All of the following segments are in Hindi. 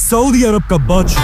सऊदी अरब का बादशाह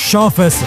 शाह फैसल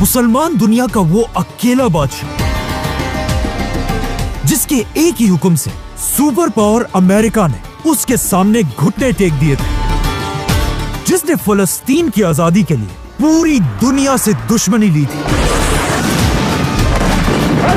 मुसलमान दुनिया का वो अकेला बादशाह जिसके एक ही हुक्म से सुपर पावर अमेरिका ने उसके सामने घुटने टेक दिए थे, जिसने फलस्तीन की आजादी के लिए पूरी दुनिया से दुश्मनी ली थी।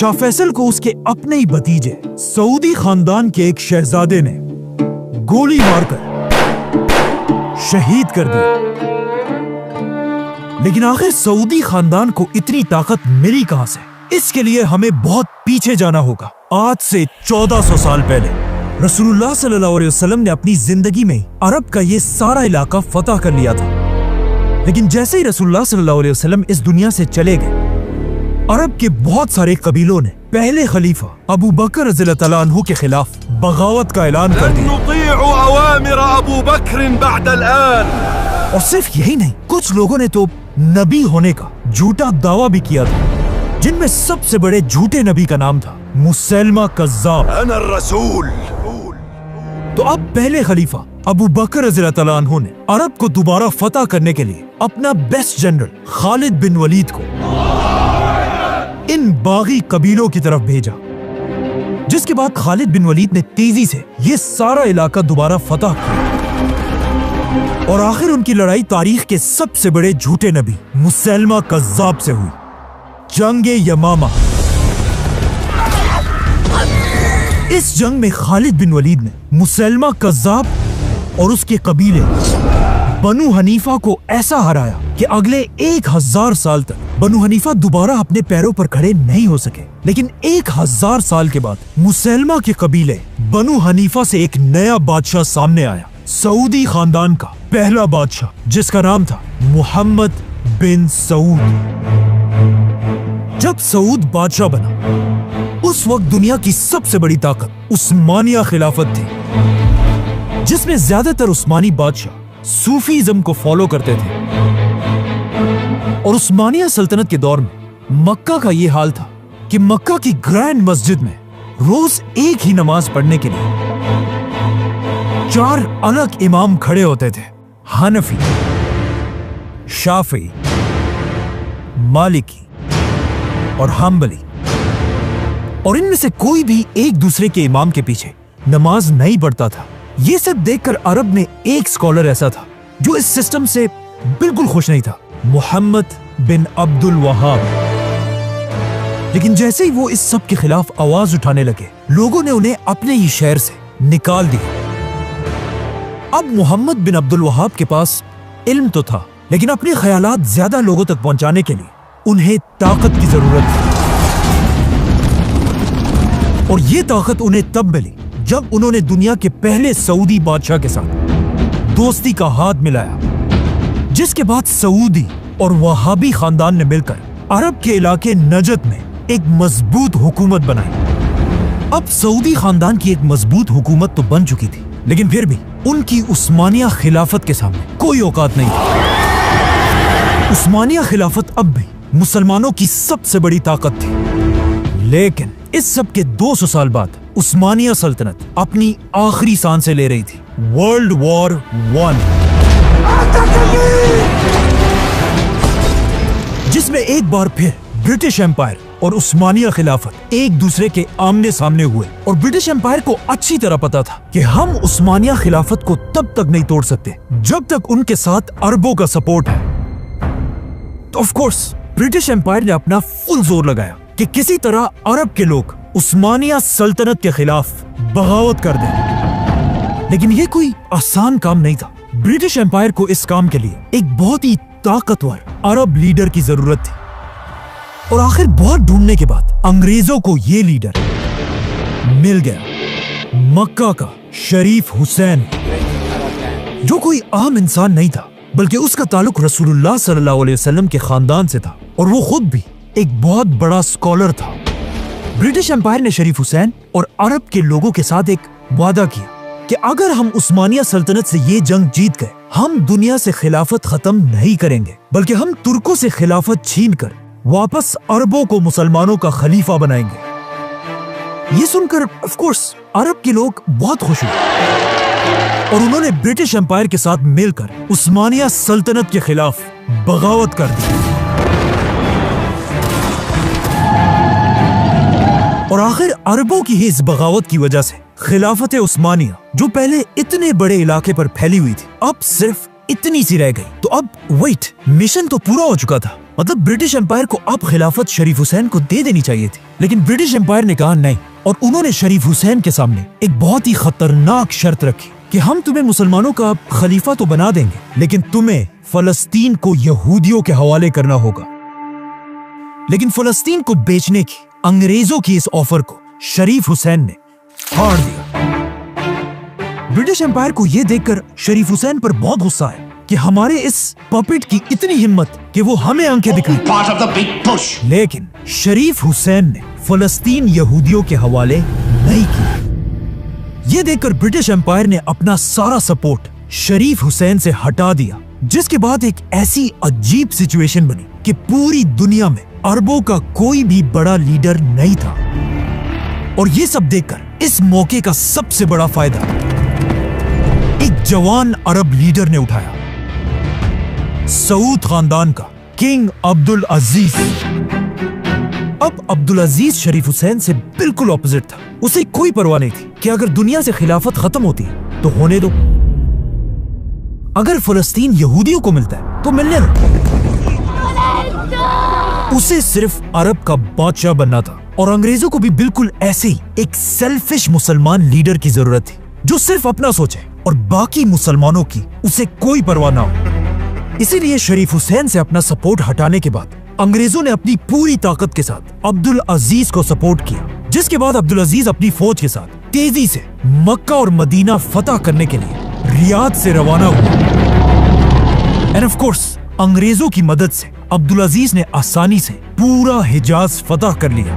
शाह फैसल को उसके अपने ही भतीजे सऊदी खानदान के एक शहजादे ने गोली मारकर शहीद कर दिया। लेकिन आखिर सऊदी खानदान को इतनी ताकत मिली कहां से? इसके लिए हमें बहुत पीछे जाना होगा। आज से 1400 साल पहले रसूलुल्लाह सल्लल्लाहु अलैहि वसल्लम ने अपनी जिंदगी में अरब का ये सारा इलाका फतह कर लिया था। लेकिन जैसे ही रसूलुल्लाह सल्लल्लाहु अलैहि वसल्लम इस दुनिया से चले गए, अरब के बहुत सारे कबीलों ने पहले खलीफा अबू बकर रज़ियल्लाहु तआला अन्हु के खिलाफ बगावत का ऐलान कर दिया। और सिर्फ यही नहीं, कुछ लोगों ने तो नबी होने का झूठा दावा भी किया था, जिनमें सबसे बड़े झूठे नबी का नाम था मुसैलमा कज़्ज़ाब। तो अब पहले खलीफा अबू बकर रज़ियल्लाहु तआला अन्हु ने अरब को दोबारा फतह करने के लिए अपना बेस्ट जनरल खालिद बिन वलीद को इन बागी कबीलों की तरफ भेजा, जिसके बाद खालिद बिन वलीद ने तेजी से ये सारा इलाका दोबारा फतह किया। और आखिर उनकी लड़ाई तारीख के सबसे बड़े झूठे नबी मुसैलमा कज़्ज़ाब से हुई, जंगे यमामा। इस जंग में खालिद बिन वलीद ने मुसैलमा कज़्ज़ाब और उसके कबीले बनु हनीफा को ऐसा हराया कि अगले 1000 साल तक बनु हनीफा दोबारा अपने पैरों पर खड़े नहीं हो सके। लेकिन 1000 साल के बाद मुसैलमा के कबीले बनु हनीफा से एक नया बादशाह सामने आया, सऊदी खानदान का पहला बादशाह, जिसका नाम था मोहम्मद बिन सऊद। जब सऊद बादशाह बना, उस वक्त दुनिया की सबसे बड़ी ताकत उस्मानिया खिलाफत थी, जिसमें ज्यादातर उस्मानी बादशाह सूफीज्म को फॉलो करते थे। और उस्मानिया सल्तनत के दौर में मक्का का यह हाल था कि मक्का की ग्रैंड मस्जिद में रोज एक ही नमाज पढ़ने के लिए 4 अलग इमाम खड़े होते थे, हनफी, शाफी, मालिकी और हम्बली। और इनमें से कोई भी एक दूसरे के इमाम के पीछे नमाज नहीं पढ़ता था। ये सब देखकर अरब में एक स्कॉलर ऐसा था जो इस सिस्टम से बिल्कुल खुश नहीं था, मोहम्मद बिन अब्दुल वहाब। लेकिन जैसे ही वो इस सब के खिलाफ आवाज उठाने लगे, लोगों ने उन्हें अपने ही शहर से निकाल दिया। अब मोहम्मद बिन अब्दुल वहाब के पास इल्म तो था, लेकिन अपने ख्यालात ज्यादा लोगों तक पहुंचाने के लिए उन्हें ताकत की जरूरत थी। और ये ताकत उन्हें तब मिली जब उन्होंने दुनिया के पहले सऊदी बादशाह के साथ दोस्ती का हाथ मिलाया, जिसके बाद सऊदी और वहाबी खानदान ने मिलकर अरब के इलाके नजद में एक मजबूत हुकूमत बनाई। अब सऊदी खानदान की एक मजबूत हुकूमत तो बन चुकी थी, लेकिन फिर भी उनकी उस्मानिया खिलाफत के सामने कोई औकात नहीं थी। उस्मानिया खिलाफत अब भी मुसलमानों की सबसे बड़ी ताकत थी। लेकिन इस सब के 200 साल बाद उस्मानिया सल्तनत अपनी आखिरी सांसें ले रही थी। वर्ल्ड वॉर 1, जिसमें एक बार फिर ब्रिटिश एम्पायर और उस्मानिया खिलाफत एक दूसरे के आमने सामने हुए। और ब्रिटिश एम्पायर को अच्छी तरह पता था कि हम उस्मानिया खिलाफत को तब तक नहीं तोड़ सकते जब तक उनके साथ अरबों का सपोर्ट है। तो ऑफ कोर्स ब्रिटिश एम्पायर ने अपना फुल जोर लगाया कि किसी तरह अरब के लोग उस्मानिया सल्तनत के खिलाफ बगावत कर दें। लेकिन यह कोई आसान काम नहीं था। ब्रिटिश एम्पायर को इस काम के लिए एक बहुत ही ताकतवर अरब लीडर की जरूरत थी। और आखिर बहुत ढूंढने के बाद अंग्रेजों को यह लीडर मिल गया, मक्का का शरीफ हुसैन, जो कोई आम इंसान नहीं था, बल्कि उसका ताल्लुक रसूलुल्लाह सल्लल्लाहु अलैहि वसल्लम के खानदान से था। और वो खुद भी एक बहुत बड़ा स्कॉलर था। ब्रिटिश एम्पायर ने शरीफ हुसैन और अरब के लोगों के साथ एक वादा किया कि अगर हम उस्मानिया सल्तनत से ये जंग जीत गए, हम दुनिया से खिलाफत खत्म नहीं करेंगे, बल्कि हम तुर्कों से खिलाफत छीनकर वापस अरबों को मुसलमानों का खलीफा बनाएंगे। ये सुनकर ऑफ कोर्स अरब के लोग बहुत खुश हुए और उन्होंने ब्रिटिश एम्पायर के साथ मिलकर उस्मानिया सल्तनत के खिलाफ बगावत कर दी। और आखिर अरबों की ही इस बगावत की वजह से खिलाफत उस्मानिया, जो पहले इतने बड़े इलाके पर फैली हुई थी, अब सिर्फ इतनी सी रह गई। तो अब वेट, मिशन तो पूरा हो चुका था, मतलब ब्रिटिश एम्पायर को अब खिलाफत शरीफ हुसैन को दे देनी चाहिए थी। लेकिन ब्रिटिश एम्पायर ने कहा नहीं, और उन्होंने शरीफ हुसैन के सामने एक बहुत ही खतरनाक शर्त रखी कि हम तुम्हें मुसलमानों का खलीफा तो बना देंगे, लेकिन तुम्हें फलस्तीन को यहूदियों के हवाले करना होगा। लेकिन फलस्तीन को बेचने की अंग्रेजों की इस ऑफर को शरीफ हुसैन ने फाड़ दिया। ब्रिटिश एम्पायर को यह देखकर शरीफ हुसैन पर बहुत गुस्सा आया कि हमारे इस पपेट की इतनी हिम्मत कि वो हमें आंखें दिखाई। लेकिन शरीफ हुसैन ने फलस्तीन यहूदियों के हवाले नहीं किया। यह देखकर ब्रिटिश एम्पायर ने अपना सारा सपोर्ट शरीफ हुसैन से हटा दिया, जिसके बाद एक ऐसी अजीब सिचुएशन बनी कि पूरी दुनिया में अरबों का कोई भी बड़ा लीडर नहीं था। और ये सब देखकर इस मौके का सबसे बड़ा फायदा एक जवान अरब लीडर ने उठाया, सऊद खानदान का किंग अब्दुल अजीज। अब अब्दुल अजीज शरीफ हुसैन से बिल्कुल ऑपोजिट था। उसे कोई परवाह नहीं थी कि अगर दुनिया से खिलाफत खत्म होती है तो होने दो, अगर फलस्तीन यहूदियों को मिलता है तो मिलने दो। उसे सिर्फ अरब का बादशाह बनना था और अंग्रेजों को भी बिल्कुल ऐसे ही एक सेल्फिश मुसलमान लीडर की जरूरत थी, जो सिर्फ अपना सोचे और बाकी मुसलमानों की उसे कोई परवाह ना हो। इसीलिए शरीफ हुसैन से अपना सपोर्ट हटाने के बाद अंग्रेजों ने अपनी पूरी ताकत के साथ अब्दुल अजीज को सपोर्ट किया, जिसके बाद अब्दुल अजीज अपनी फौज के साथ तेजी से मक्का और मदीना फतह करने के लिए रियाद से रवाना हुआ। एंड ऑफ कोर्स अंग्रेजों की मदद से अब्दुल अजीज ने आसानी से पूरा हिजाज फतह कर लिया।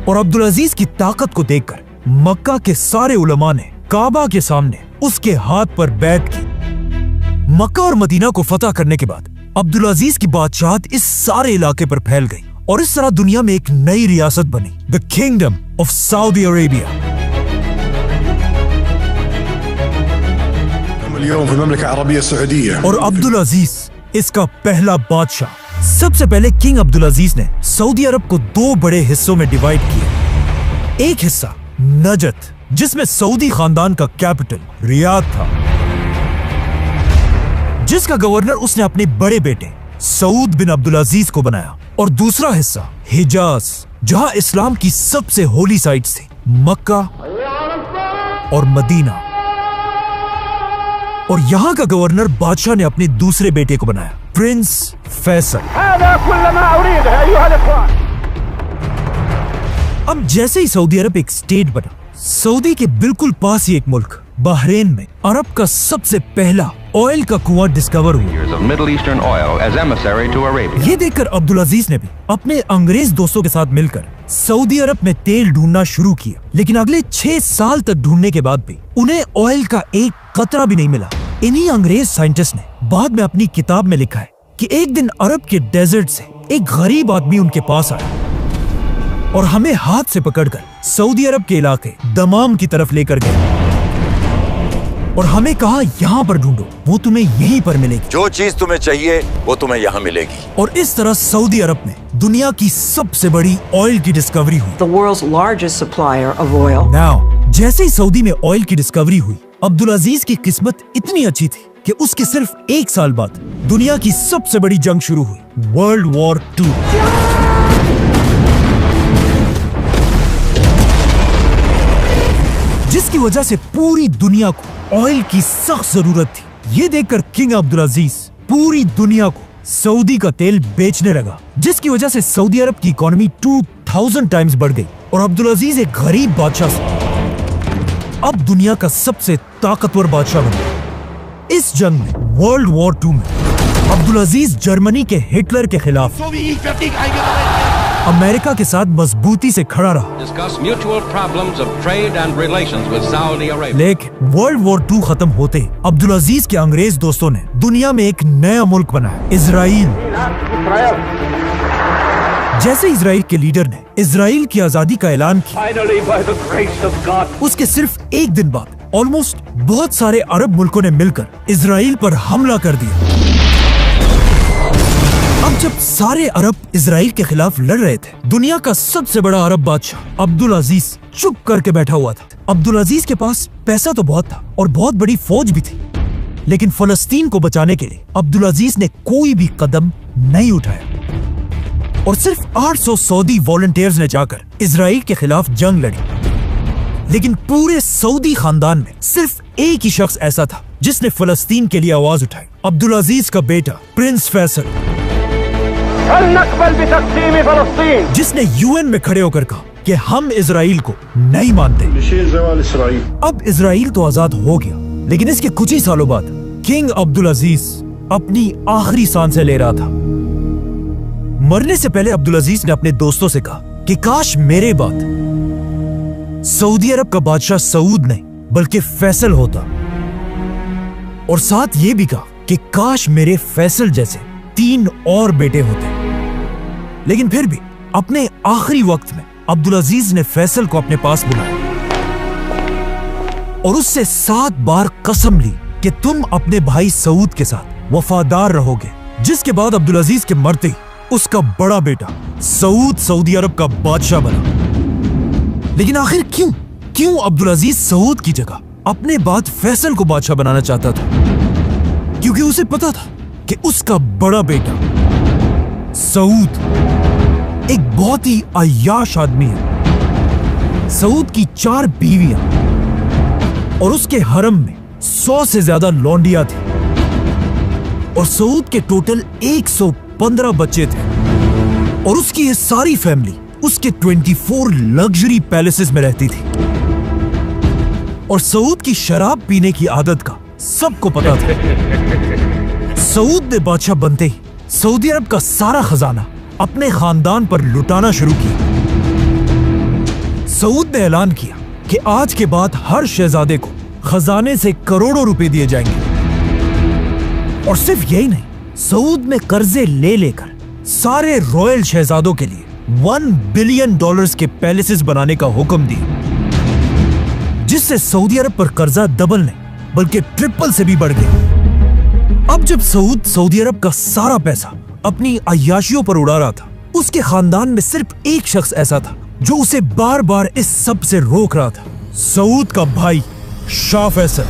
और अब्दुल अजीज की ताकत को देखकर मक्का के सारे उलमा ने काबा के सामने उसके हाथ पर बैठ की। मक्का और मदीना को फतह करने के बाद अब्दुल अजीज की बादशाहत इस सारे इलाके पर फैल गई और इस तरह दुनिया में एक नई रियासत बनी, the kingdom of Saudi Arabia. और अब्दुल अजीज इसका पहला बादशाह। सबसे पहले किंग अब्दुल अजीज ने सऊदी अरब को दो बड़े हिस्सों में डिवाइड किया। एक हिस्सा नजद, जिसमें सऊदी खानदान का कैपिटल रियाद था, जिसका गवर्नर उसने अपने बड़े बेटे सऊद बिन अब्दुल अजीज को बनाया। और दूसरा हिस्सा हिजाज, जहां इस्लाम की सबसे होली साइट्स थी, मक्का और मदीना। और यहाँ का गवर्नर बादशाह ने अपने दूसरे बेटे को बनाया, प्रिंस फैसल। अब जैसे ही सऊदी अरब एक स्टेट बना, सऊदी के बिल्कुल पास ही एक मुल्क बहरीन में अरब का सबसे पहला ऑयल का कुआं डिस्कवर हुआ। ये देखकर अब्दुल अजीज ने भी अपने अंग्रेज दोस्तों के साथ मिलकर सऊदी अरब में तेल ढूंढना शुरू किया। लेकिन अगले 6 साल तक ढूंढने के बाद भी उन्हें ऑयल का एक कतरा भी नहीं मिला। इन्हीं अंग्रेज साइंटिस्ट ने बाद में अपनी किताब में लिखा है कि एक दिन अरब के डेजर्ट से एक गरीब आदमी उनके पास आया और हमें हाथ से पकड़कर सऊदी अरब के इलाके दमाम की तरफ लेकर गया और हमें कहा यहाँ पर ढूंढो, वो तुम्हें यहीं पर मिलेगी। जो चीज तुम्हें चाहिए वो तुम्हें यहाँ मिलेगी। और इस तरह सऊदी अरब में दुनिया की सबसे बड़ी ऑयल की डिस्कवरी हुई। The world's largest supplier of oil. Now, जैसे ही सऊदी में ऑयल की डिस्कवरी हुई, अब्दुल अजीज की किस्मत इतनी अच्छी थी कि उसके सिर्फ 1 साल बाद दुनिया की सबसे बड़ी जंग शुरू हुई, वर्ल्ड वॉर 2। जिसकी वजह से पूरी दुनिया को ऑयल की सख्त जरूरत थी। ये देखकर किंग अब्दुल अजीज पूरी दुनिया को सऊदी का तेल बेचने लगा, जिसकी वजह से सऊदी अरब की इकोनॉमी 2000 टाइम्स बढ़ गई और अब्दुल अजीज एक गरीब बादशाह से अब दुनिया का सबसे ताकतवर बादशाह बना। इस जंग में, वर्ल्ड वॉर 2 में, अब्दुल अजीज जर्मनी के हिटलर के खिलाफ अमेरिका के साथ मजबूती से खड़ा रहा। Discuss mutual problems of trade and relations with Saudi Arabia. लेकिन वर्ल्ड वॉर 2 खत्म होते ही अब्दुल अजीज के अंग्रेज दोस्तों ने दुनिया में एक नया मुल्क बनाया, इजराइल। जैसे इजराइल के लीडर ने इजराइल की आजादी का ऐलान किया, Finally, by the grace of God, उसके सिर्फ एक दिन बाद ऑलमोस्ट बहुत सारे अरब मुल्कों ने मिलकर इजराइल पर हमला कर दिया। अब जब सारे अरब इजराइल के खिलाफ लड़ रहे थे, दुनिया का सबसे बड़ा अरब बादशाह अब्दुल अजीज चुप करके बैठा हुआ था। अब्दुल अजीज के पास पैसा तो बहुत था और बहुत बड़ी फौज भी थी, लेकिन फलस्तीन को बचाने के लिए अब्दुल अजीज ने कोई भी कदम नहीं उठाया और सिर्फ 800 सऊदी वॉलंटियर्स ने जाकर इजराइल के खिलाफ जंग लड़ी। लेकिन पूरे सऊदी खानदान में सिर्फ एक ही शख्स ऐसा था जिसने फलस्तीन के लिए आवाज उठाई, अब्दुल अजीज का बेटा प्रिंस फैसल, जिसने यूएन में खड़े होकर कहा कि हम इजराइल को नहीं मानते। अब इजराइल तो आजाद हो गया, लेकिन इसके कुछ ही सालों बाद किंग अब्दुल अजीज अपनी आखिरी सांसें ले रहा था। मरने से पहले अब्दुल अजीज ने अपने दोस्तों से कहा कि काश मेरे बाद सऊदी अरब का बादशाह सऊद नहीं बल्कि फैसल होता, और साथ ये भी कहा कि काश मेरे फैसल जैसे 3 और बेटे होते। लेकिन फिर भी अपने आखिरी वक्त में अब्दुल अजीज ने फैसल को अपने पास बुलाया और उससे 7 बार कसम ली कि तुम अपने भाई सऊद के साथ वफादार रहोगे। जिसके बाद अब्दुल अजीज के मरते ही उसका बड़ा बेटा सऊद सऊदी अरब का बादशाह बना। लेकिन आखिर क्यों अब्दुल अजीज सऊद की जगह अपने बाद फैसल को बादशाह बनाना चाहता था? क्योंकि उसे पता था कि उसका बड़ा बेटा सऊद एक बहुत ही अय्याश आदमी है। सऊद की 4 बीवियां और उसके हरम में 100 से ज्यादा लौंडियां थी और सऊद के टोटल 115 बच्चे थे और उसकी ये सारी फैमिली उसके 24 लग्जरी पैलेसेस में रहती थी। और सऊद की शराब पीने की आदत का सबको पता था। सऊद ने बादशाह बनते ही सऊदी अरब का सारा खजाना अपने खानदान पर लुटाना शुरू किया। सऊद ने ऐलान किया कि आज के बाद हर शहजादे को खजाने से करोड़ों रुपए दिए जाएंगे। और सिर्फ यही नहीं, सऊद ने कर्जे ले लेकर सारे रॉयल शहजादों के लिए $1 बिलियन के पैलेसेस बनाने का हुक्म दिया, जिससे सऊदी अरब पर कर्जा डबल नहीं बल्कि ट्रिपल से भी बढ़ गया। अब जब सऊद सऊदी अरब का सारा पैसा अपनी अय्याशियों पर उड़ा रहा था, उसके खानदान में सिर्फ एक शख्स ऐसा था जो उसे बार बार इस सब से रोक रहा था, सऊद का भाई शाह फैसल।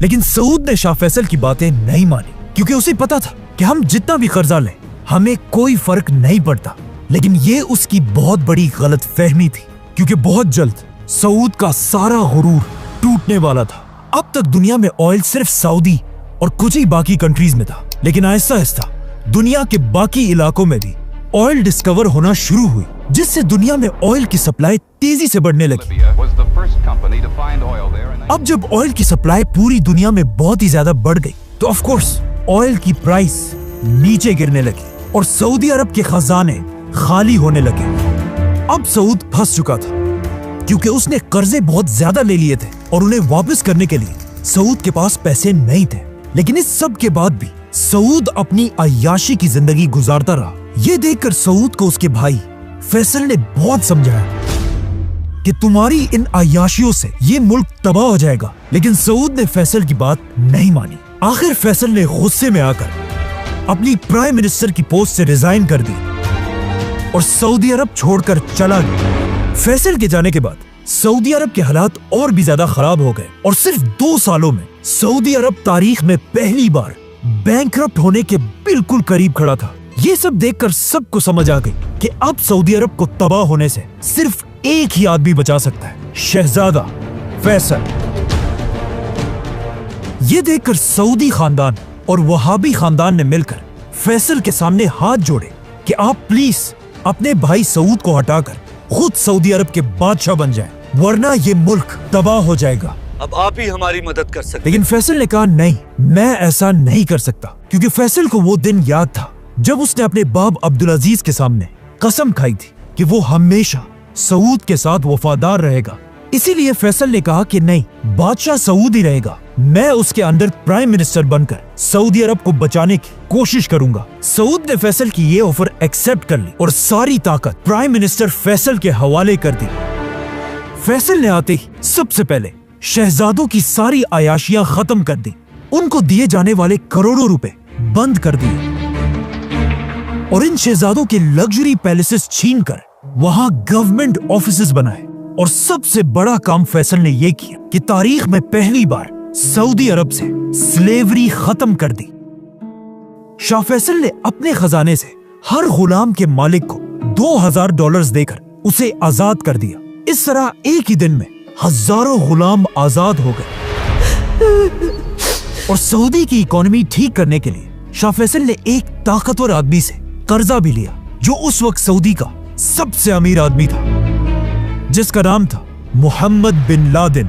लेकिन सऊद ने शाह फैसल की बातें नहीं मानी, क्योंकि उसे पता था कि हम जितना भी कर्जा लें हमें कोई फर्क नहीं पड़ता। लेकिन ये उसकी बहुत बड़ी गलतफहमी थी, क्योंकि बहुत जल्द सऊद का सारा गुरूर टूटने वाला था। अब तक दुनिया में ऑयल सिर्फ सऊदी और कुछ ही बाकी कंट्रीज में था, लेकिन आहिस्ता आहिस्ता दुनिया के बाकी इलाकों में भी ऑयल डिस्कवर होना शुरू हुई, जिससे दुनिया में ऑयल की सप्लाई तेजी से बढ़ने लगी। अब जब ऑयल की सप्लाई पूरी दुनिया में बहुत ही ज्यादा बढ़ गई, तो ऑफ कोर्स ऑयल की प्राइस नीचे गिरने लगी और सऊदी अरब के खजाने खाली होने लगे। अब सऊद फंस चुका था, क्योंकि उसने कर्जे बहुत ज्यादा ले लिए थे और उन्हें वापस करने के लिए सऊद के पास पैसे नहीं थे। लेकिन इस सब के बाद भी सऊद अपनी अय्याशी की जिंदगी गुजारता रहा। ये देखकर सऊद को उसके भाई फैसल ने बहुत समझाया कि तुम्हारी इन अय्याशियों से ये मुल्क तबाह हो जाएगा। लेकिन सऊद ने फैसल की बात नहीं मानी। आखिर फैसल ने गुस्से में आकर अपनी प्राइम मिनिस्टर की पोस्ट से रिजाइन कर दी और सऊदी अरब छोड़कर चला गया। फैसल के जाने के बाद सऊदी अरब के हालात और भी ज्यादा खराब हो गए और सिर्फ 2 सालों में सऊदी अरब तारीख में पहली बार बैंकरप्ट होने के बिल्कुल करीब खड़ा था। ये सब देखकर सबको समझ आ गई कि अब सऊदी अरब को तबाह होने से सिर्फ एक ही आदमी बचा सकता है, शहजादा फैसल। ये देखकर सऊदी खानदान और वहाबी खानदान ने मिलकर फैसल के सामने हाथ जोड़े कि आप प्लीज अपने भाई सऊद को हटाकर खुद सऊदी अरब के बादशाह बन जाएं, वरना ये मुल्क तबाह हो जाएगा। अब आप ही हमारी मदद कर सकते। लेकिन फैसल ने कहा नहीं, मैं ऐसा नहीं कर सकता, क्योंकि फैसल को वो दिन याद था जब उसने अपने बाप अब्दुल अजीज के सामने कसम खाई थी कि वो हमेशा सऊद के साथ वफादार रहेगा। इसीलिए फैसल ने कहा कि नहीं, बादशाह सऊद ही रहेगा, मैं उसके अंडर प्राइम मिनिस्टर बनकर सऊदी अरब को बचाने की कोशिश करूंगा। सऊद ने फैसल की ये ऑफर एक्सेप्ट कर ली और सारी ताकत प्राइम मिनिस्टर फैसल के हवाले कर दी। फैसल ने आते ही सबसे पहले शहजादों की सारी अयाशियां खत्म कर दी, उनको दिए जाने वाले करोड़ों रुपए बंद कर दिए और इन शहजादों के लग्जरी पैलेसेस छीनकर वहां गवर्नमेंट ऑफिसेस बनाए। और सबसे बड़ा काम फैसल ने यह किया कि तारीख में पहली बार सऊदी अरब से स्लेवरी खत्म कर दी। शाह फैसल ने अपने खजाने से हर गुलाम के मालिक को $2000 देकर उसे आजाद कर दिया। इस तरह एक ही दिन में हजारों गुलाम आजाद हो गए। और सऊदी की इकोनॉमी ठीक करने के लिए शाह फैसल ने एक ताकतवर आदमी से कर्जा भी लिया, जो उस वक्त सऊदी का सबसे अमीर आदमी था, जिसका नाम था मोहम्मद बिन लादेन।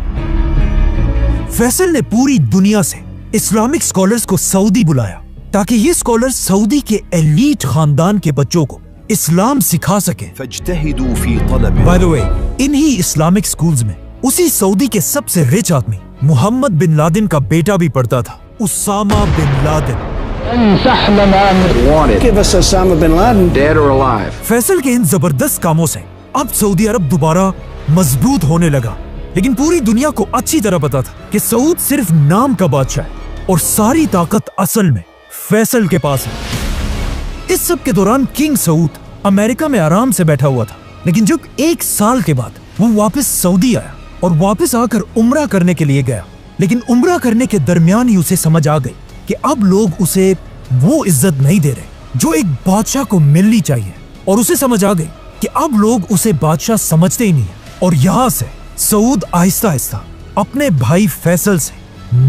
फैसल ने पूरी दुनिया से इस्लामिक स्कॉलर्स को सऊदी बुलाया ताकि ये स्कॉलर्स सऊदी के एलीट खानदान के बच्चों को इस्लाम सिखा सके। बाय द वे, इन्हीं इस्लामिक स्कूल्स में उसी सऊदी के सबसे रिच आदमी मोहम्मद बिन लादेन का बेटा भी पढ़ता था, Osama bin Laden. Give us Osama bin Laden, dead or alive. Faisal के इन जबरदस्त कामों से अब सऊदी अरब दोबारा मजबूत होने लगा, लेकिन पूरी दुनिया को अच्छी तरह पता था कि सऊद सिर्फ नाम का बादशाह है और सारी ताकत असल में फैसल के पास है। इस सब के दौरान किंग सऊद अमेरिका में आराम से बैठा हुआ था, लेकिन जब 1 साल के बाद वो वापस सऊदी आया और वापस आकर उम्रा करने के लिए गया, लेकिन उम्रा करने के दरमियान ही उसे समझ आ गई कि अब लोग उसे वो इज्जत नहीं दे रहे जो एक बादशाह को मिलनी चाहिए, और उसे समझ आ गई कि अब लोग उसे बादशाह समझते ही नहीं है। और यहाँ से सऊद आहिस्ता आहिस्ता अपने भाई फैसल से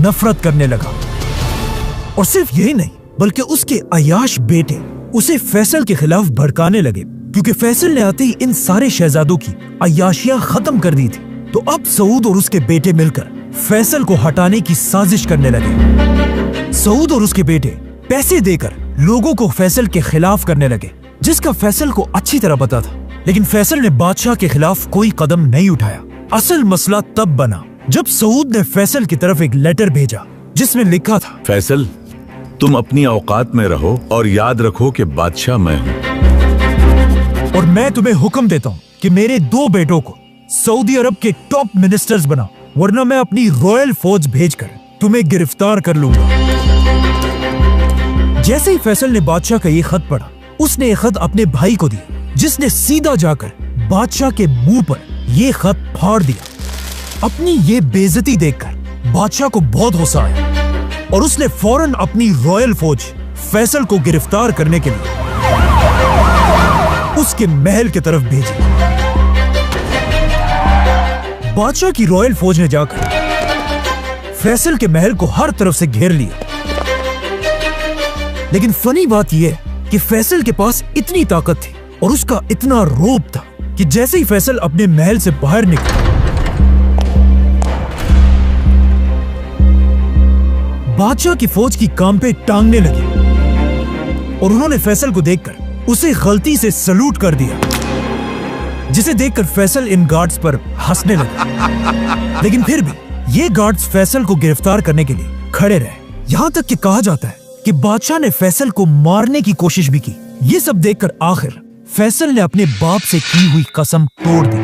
नफरत करने लगा। और सिर्फ यही नहीं, बल्कि उसके अयाश बेटे उसे फैसल के खिलाफ भड़काने लगे, क्योंकि फैसल ने आते ही इन सारे शहजादों की अयाशियां खत्म कर दी थी। तो अब सऊद और उसके बेटे मिलकर फैसल को हटाने की साजिश करने लगे। सऊद और उसके बेटे पैसे देकर लोगों को फैसल के खिलाफ करने लगे, जिसका फैसल को अच्छी तरह पता था, लेकिन फैसल ने बादशाह के खिलाफ कोई कदम नहीं उठाया। असल मसला तब बना जब सऊद ने फैसल की तरफ एक लेटर भेजा जिसमें लिखा था, फैसल, तुम अपनी औकात में रहो और याद रखो कि बादशाह मैं हूँ, और मैं तुम्हें हुक्म देता हूँ कि मेरे 2 बेटों को सऊदी अरब के टॉप मिनिस्टर्स बनाओ, वरना मैं अपनी रॉयल फौज भेजकर तुम्हें गिरफ्तार कर लूंगा। जैसे ही फैसल ने बादशाह का ये खत पढ़ा, उसने ये खत अपने भाई को दिया, जिसने सीधा जाकर बादशाह के मुंह पर ये खत फाड़ दिया। अपनी ये बेइज्जती देखकर बादशाह को बहुत गुस्सा आया और उसने फौरन अपनी रॉयल फौज फैसल को गिरफ्तार करने के लिए उसके महल की तरफ भेजी। बादशाह की रॉयल फौज ने जाकर फैसल के महल को हर तरफ से घेर लिया। लेकिन फनी बात यह कि फैसल के पास इतनी ताकत थी और उसका इतना रोब था कि जैसे ही फैसल अपने महल से बाहर निकला, बादशाह की फौज की कांपे टांगने लगी और उन्होंने फैसल को देखकर उसे गलती से सलूट कर दिया, जिसे देखकर फैसल इन गार्ड्स पर हंसने लगा। लेकिन फिर भी ये गार्ड्स फैसल को गिरफ्तार करने के लिए खड़े रहे। यहां तक कि कहा जाता है कि बादशाह ने फैसल को मारने की कोशिश भी की। ये सब देखकर आखिर फैसल ने अपने बाप से की हुई कसम तोड़ दी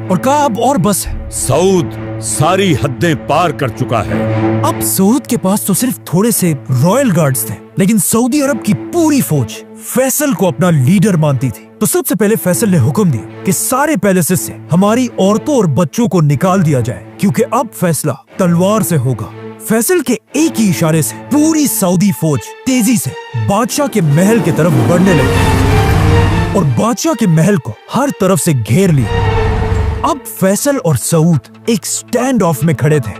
और कहा अब और बस है। सऊद सारी हदें पार कर चुका है। अब सऊद के पास तो सिर्फ थोड़े से रॉयल गार्ड्स थे, लेकिन सऊदी अरब की पूरी फौज फैसल को अपना लीडर मानती थी। तो सबसे पहले फैसल ने हुक्म दिया कि सारे पैलेसेस से हमारी औरतों और बच्चों को निकाल दिया जाए, क्योंकि अब फैसला तलवार से होगा। फैसल के एक ही इशारे से पूरी सऊदी फौज तेजी से बादशाह के महल की तरफ बढ़ने लगी और बादशाह के महल को हर तरफ से घेर लिया। अब फैसल और सऊद एक स्टैंड ऑफ में खड़े थे,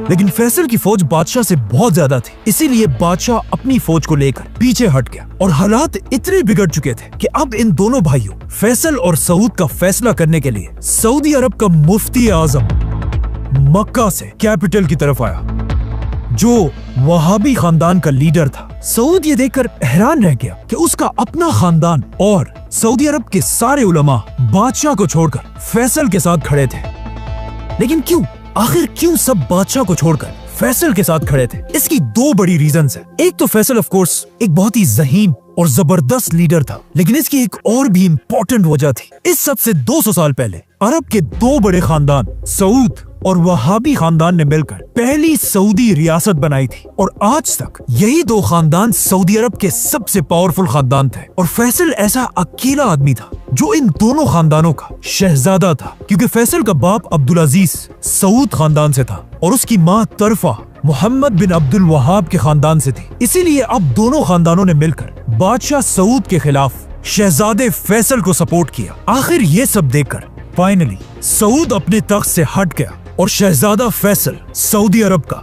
लेकिन फैसल की फौज बादशाह से बहुत ज्यादा थी, इसीलिए बादशाह अपनी फौज को लेकर पीछे हट गया और हालात इतने बिगड़ चुके थे कि अब इन दोनों भाइयों फैसल और सऊद का फैसला करने के लिए सऊदी अरब का मुफ्ती आजम मक्का से कैपिटल की तरफ आया, जो वहाबी खानदान का लीडर था। सऊद ये देखकर हैरान रह गया कि उसका अपना खानदान और सऊदी अरब के सारे उलमा बादशाह को छोड़कर फैसल के साथ खड़े थे। लेकिन क्यों, आखिर क्यों सब बादशाह को छोड़कर फैसल के साथ खड़े थे? इसकी दो बड़ी रीजंस है। एक तो फैसल ऑफ कोर्स एक बहुत ही ज़हीम और जबरदस्त लीडर था, लेकिन इसकी एक और भी इम्पोर्टेंट वजह थी। इस सब से 200 साल पहले अरब के दो बड़े खानदान सऊद और वहाबी खानदान ने मिलकर पहली सऊदी रियासत बनाई थी, और आज तक यही दो खानदान सऊदी अरब के सबसे पावरफुल खानदान थे। और फैसल ऐसा अकेला आदमी था जो इन दोनों खानदानों का शहजादा था, क्योंकि फैसल का बाप अब्दुल अजीज सऊद खानदान से था और उसकी माँ तरफा मोहम्मद बिन अब्दुल वहाब के खानदान से थी। इसीलिए अब दोनों खानदानों ने मिलकर बादशाह सऊद के खिलाफ शहजादे फैसल को सपोर्ट किया। आखिर ये सब देखकर फाइनली सऊद अपने तख्त से हट गया और शहजादा फैसल सऊदी अरब का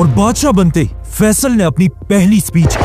और बादशाह बनते ही फैसल ने अपनी पहली स्पीच की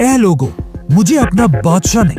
ए लोगों, मुझे अपना बादशाह नहीं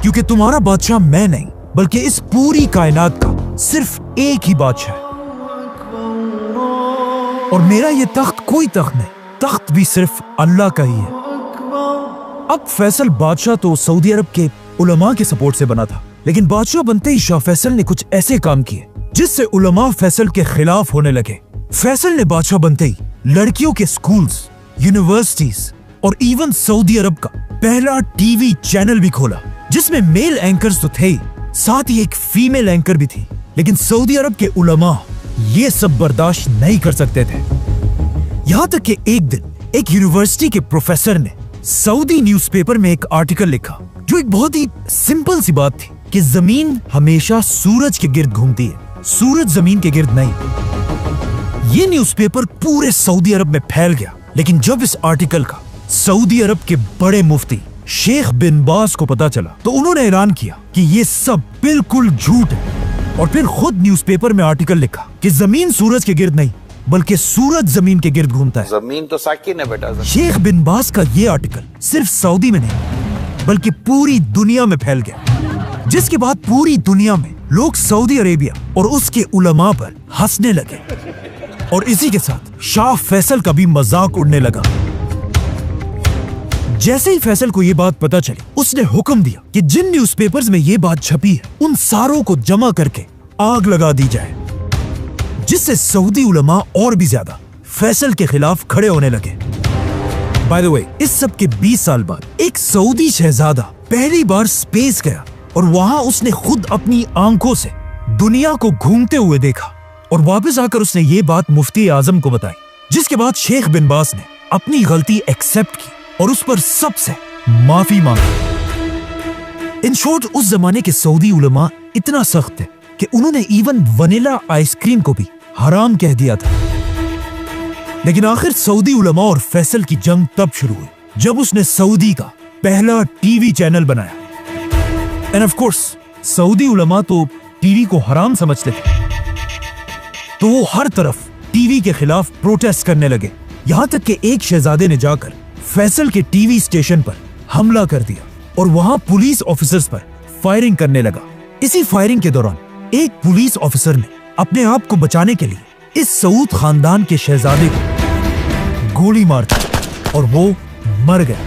क्योंकि तुम्हारा बादशाह मैं नहीं बल्कि इस पूरी कायनात का सिर्फ एक ही बादशाह है। और मेरा ये तख्त कोई तख्त नहीं, तख्त भी सिर्फ अल्लाह का ही है। अब फैसल बादशाह तो सऊदी अरब के उलमा के सपोर्ट से बना था, लेकिन बादशाह बनते ही शाह फैसल ने कुछ ऐसे काम किए जिससे उलमा फैसल के खिलाफ होने लगे। फैसल ने बादशाह बनते ही लड़कियों के स्कूल्स, यूनिवर्सिटीज और इवन सऊदी अरब का पहला टीवी चैनल भी खोला, जिसमें मेल एंकर्स तो थे, साथ ही एक फीमेल एंकर भी थी। लेकिन सऊदी अरब के उलमा ये सब बर्दाश्त नहीं कर सकते थे। यहाँ तक कि एक दिन एक यूनिवर्सिटी के प्रोफेसर ने सऊदी न्यूज़पेपर में एक आर्टिकल लिखा जो एक बहुत ही सिंपल सी बात थी कि जमीन हमेशा सूरज के गिर्द घूमती है, सूरज जमीन के गिर्द नहीं। ये न्यूज़पेपर पूरे सऊदी अरब में फैल गया, लेकिन जब इस आर्टिकल का सऊदी अरब के बड़े मुफ्ती शेख बिन बाज को पता चला तो उन्होंने ऐलान किया कि ये सब बिल्कुल झूठ है, और फिर खुद न्यूज़पेपर में आर्टिकल लिखा कि जमीन सूरज के गिर्द नहीं बल्कि सूरज जमीन के गिर्द घूमता है। जमीन तो साकिन है बेटा। शेख बिन बाज का ये आर्टिकल सिर्फ सऊदी में नहीं बल्कि पूरी दुनिया में फैल गया, जिसके बाद पूरी दुनिया में लोग सऊदी अरेबिया और उसके उलमा पर हंसने लगे, और इसी के साथ शाह फैसल का भी मजाक उड़ने लगा। जैसे ही फैसल को ये बात पता चली, उसने हुक्म दिया कि जिन न्यूज़पेपर्स में ये बात छपी है उन सारों को जमा करके आग लगा दी जाए, जिससे सऊदी उलमा और भी ज्यादा फैसल के खिलाफ खड़े होने लगे। बाय द वे, इस सब के 20 साल बाद एक सऊदी शहजादा पहली बार स्पेस गया और वहां उसने खुद अपनी आंखों से दुनिया को घूमते हुए देखा, और वापस आकर उसने ये बात मुफ्ती आजम को बताई, जिसके बाद शेख बिन बाज ने अपनी गलती एक्सेप्ट की और उस पर सबसे माफी मांगी। इन शॉर्ट, उस जमाने के सऊदी उलमा इतना सख्त थे कि उन्होंने इवन वनीला आइसक्रीम को भी हराम कह दिया था। लेकिन आखिर सऊदी उलमा और फैसल की जंग तब शुरू हुई जब उसने सऊदी का पहला टीवी चैनल बनाया। एंड ऑफ कोर्स सऊदी उलमा तो टीवी को हराम समझते थे, तो वो हर तरफ टीवी के खिलाफ प्रोटेस्ट करने लगे। यहां तक कि एक शहजादे ने जाकर फैसल के टीवी स्टेशन पर हमला कर दिया और वहां पुलिस ऑफिसर्स पर फायरिंग करने लगा। इसी फायरिंग के दौरान एक पुलिस ऑफिसर ने अपने आप को बचाने के लिए इस सऊद खानदान के शहजादे को गोली मार दी और वो मर गया,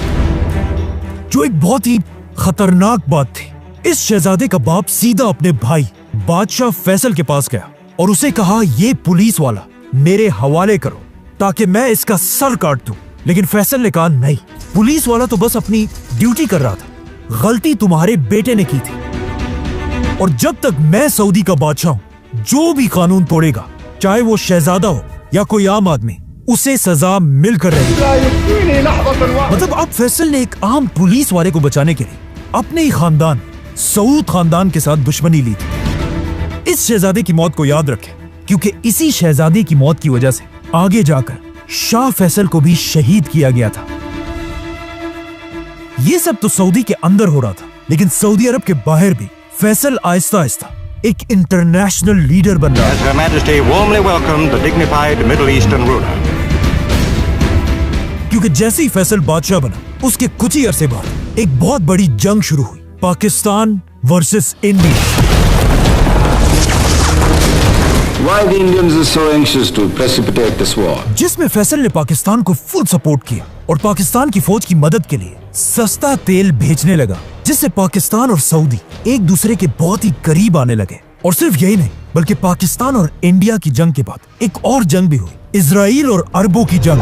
जो एक बहुत ही खतरनाक बात थी। इस शहजादे का बाप सीधा अपने भाई बादशाह फैसल के पास गया और उसे कहा, ये पुलिस वाला मेरे हवाले करो ताकि मैं इसका सर काट दूं। लेकिन फैसल ने कहा, नहीं, पुलिस वाला तो बस अपनी ड्यूटी कर रहा था, गलती तुम्हारे बेटे ने की थी, और जब तक मैं सऊदी का बादशाह हूं, जो भी कानून तोड़ेगा, चाहे वो शहजादा हो या कोई आम आदमी, उसे सजा मिलकर रहेगी। मतलब अब फैसल ने एक आम पुलिस वाले को बचाने के लिए अपने ही खानदान सऊद खानदान के साथ दुश्मनी ली थी। इस शहजादे की मौत को याद रखें, क्योंकि इसी शहजादे की मौत की वजह से आगे जाकर शाह फैसल को भी शहीद किया गया था। ये सब तो सऊदी के अंदर हो रहा था, लेकिन सऊदी अरब के बाहर भी फैसल आहिस्ता आहिस्ता एक इंटरनेशनल लीडर बन रहा है। Her Majesty warmly welcomed the dignified Middle Eastern ruler. क्योंकि जैसे ही फैसल बादशाह बना, उसके कुछ ही अरसे बाद एक बहुत बड़ी जंग शुरू हुई Pakistan versus India. Why the Indians are so anxious to precipitate this war? जिसमें फैसल ने पाकिस्तान को फुल सपोर्ट किया और पाकिस्तान की फौज की मदद के लिए सस्ता तेल भेजने लगा, जिससे पाकिस्तान और सऊदी एक दूसरे के बहुत ही करीब आने लगे। और सिर्फ यही नहीं, बल्कि पाकिस्तान और इंडिया की जंग के बाद एक और जंग भी हुई, इजराइल और अरबों की जंग।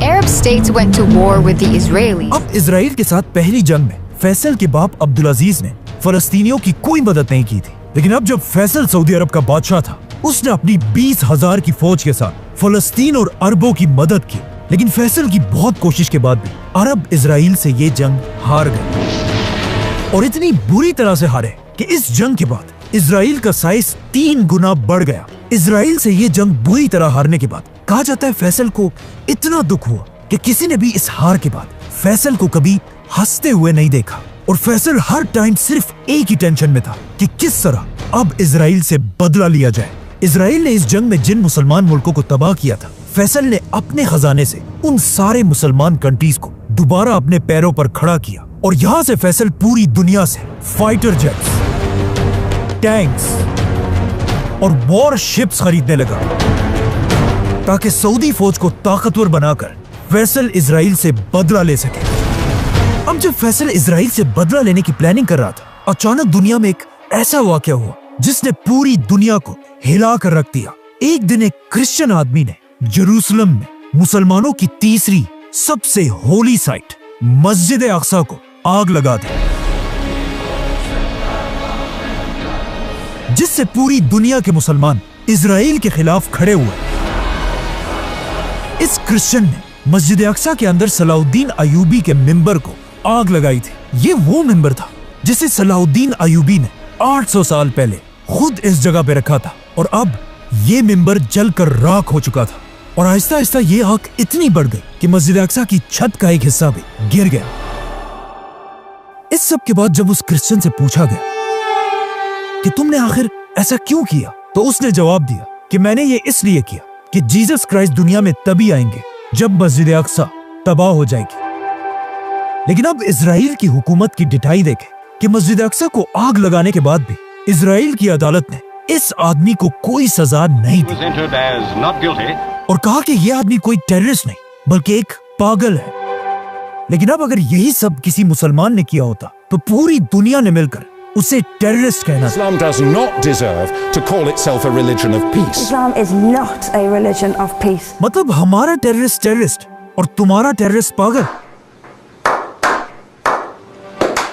Arab states went to war with the Israelis. अब इजराइल के साथ पहली जंग में फैसल के बाप अब्दुल अजीज ने फलस्तीनियों की कोई मदद नहीं की थी, लेकिन अब जब फैसल सऊदी अरब का बादशाह था, उसने अपनी 20,000 की फौज के साथ फलस्तीन और अरबों की मदद की। लेकिन फैसल की बहुत कोशिश के बाद भी अरब इजराइल से ये जंग हार गए और इतनी बुरी तरह से हारे कि इस जंग के बाद इजराइल का साइज 3 गुना बढ़ गया। इजराइल से ये जंग बुरी तरह हारने के बाद कहा जाता है फैसल को इतना दुख हुआ कि किसी ने भी इस हार के बाद फैसल को कभी हंसते हुए नहीं देखा। और फैसल हर टाइम सिर्फ एक ही टेंशन में था कि किस तरह अब इजराइल से बदला लिया जाए। इजराइल ने इस जंग में जिन मुसलमान मुल्कों को तबाह किया था, फैसल ने अपने खजाने से उन सारे मुसलमान कंट्रीज को दोबारा अपने पैरों पर खड़ा किया। और यहाँ से फैसल पूरी दुनिया से फाइटर जेट्स, टैंक्स और वॉर शिप्स खरीदने लगा ताकि सऊदी फौज को ताकतवर बनाकर फैसल इजराइल से बदला ले सके। अब जब फैसल इजराइल से बदला लेने की प्लानिंग कर रहा था, अचानक दुनिया में एक ऐसा वाकया हुआ जिसने पूरी दुनिया को हिला कर रख दिया। एक दिन एक क्रिश्चियन आदमी ने जेरूसलम में मुसलमानों की तीसरी सबसे होली साइट मस्जिद अक्सा को आग लगा दी, जिससे पूरी दुनिया के मुसलमान इजराइल के खिलाफ खड़े हुए। इस क्रिश्चियन ने मस्जिद अक्सा के अंदर सलाउद्दीन अयूबी के मिंबर को आग लगाई थी। ये वो मिंबर था जिसे सलाउद्दीन अयूबी ने 800 साल पहले खुद इस जगह पे रखा था और अब ये मिंबर जलकर राख हो चुका था। और आहिस्ता आहिस्ता ये आग इतनी बढ़ गई कि मस्जिद अक्सा की छत का एक हिस्सा भी गिर गया। इस सब के बाद जब उस क्रिश्चियन से पूछा गया कि तुमने आखिर ऐसा क्यों किया, तो उसने जवाब दिया कि मैंने ये इसलिए किया कि जीसस क्राइस्ट दुनिया में तभी आएंगे जब मस्जिद अक्सा तबाह हो जाएगी। लेकिन अब इजराइल की हुकूमत की डिटाई देखे कि मस्जिद अक्सा को आग लगाने के बाद भी इजराइल की अदालत ने इस आदमी को कोई सजा नहीं दी और कहा कि यह आदमी कोई टेररिस्ट नहीं बल्कि एक पागल है। लेकिन अब अगर यही सब किसी मुसलमान ने किया होता तो पूरी दुनिया ने मिलकर उसे टेररिस्ट कहना। Islam does not deserve to call itself a religion of peace. Islam is not a religion of peace. मतलब हमारा टेररिस्ट और तुम्हारा टेररिस्ट पागल।